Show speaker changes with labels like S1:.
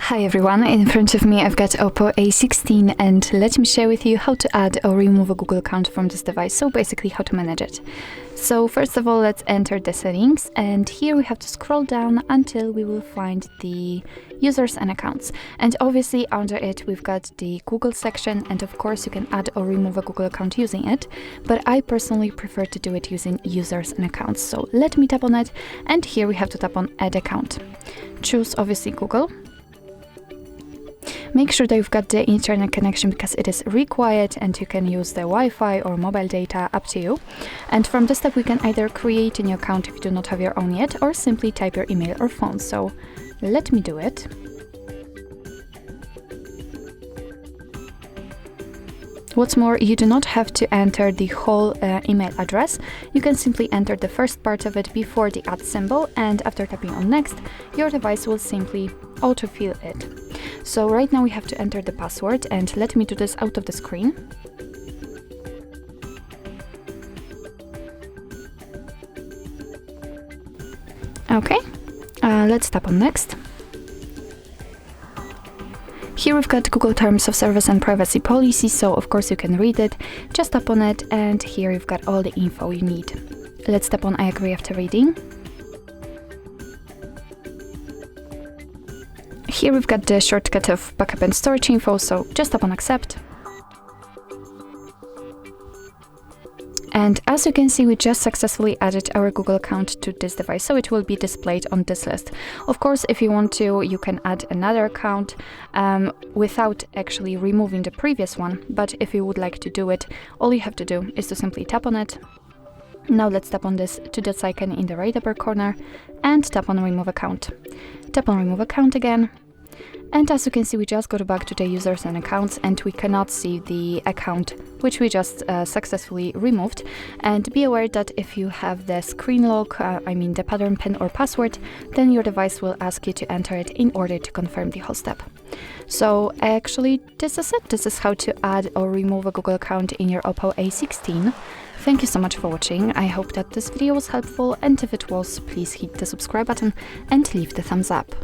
S1: Hi everyone, in front of me I've got OPPO A16 and let me share with you how to add or remove a Google account from this device, so basically how to manage it. So first of all, let's enter the settings, and here we have to scroll down until we will find the users and accounts. And obviously under it we've got the Google section, and of course you can add or remove a Google account using it, but I personally prefer to do it using users and accounts. So let me tap on it, and here we have to tap on add account. Choose obviously Google. Make sure that you've got the internet connection because it is required, and you can use the Wi-Fi or mobile data, up to you. And from this step we can either create a new account if you do not have your own yet, or simply type your email or phone. So let me do it. What's more, you do not have to enter the whole email address. You can simply enter the first part of it before the @ symbol, and after tapping on next, your device will simply autofill it. So right now we have to enter the password, and let me do this out of the screen. Okay, let's tap on next. Here we've got Google Terms of Service and Privacy Policy, so of course you can read it. Just tap on it, and here you've got all the info you need. Let's tap on I agree after reading. Here we've got the shortcut of backup and storage info, so just tap on accept. And as you can see, we just successfully added our Google account to this device, so it will be displayed on this list. Of course, if you want to, you can add another account without actually removing the previous one, but if you would like to do it, all you have to do is to simply tap on it. Now let's tap on this icon in the right upper corner and tap on remove account. Tap on remove account again. And as you can see, we just got back to the users and accounts, and we cannot see the account which we just successfully removed. And be aware that if you have the screen lock, I mean the pattern pin or password, then your device will ask you to enter it in order to confirm the whole step. So actually this is it. This is how to add or remove a Google account in your OPPO A16. Thank you so much for watching. I hope that this video was helpful, and if it was, please hit the subscribe button and leave the thumbs up.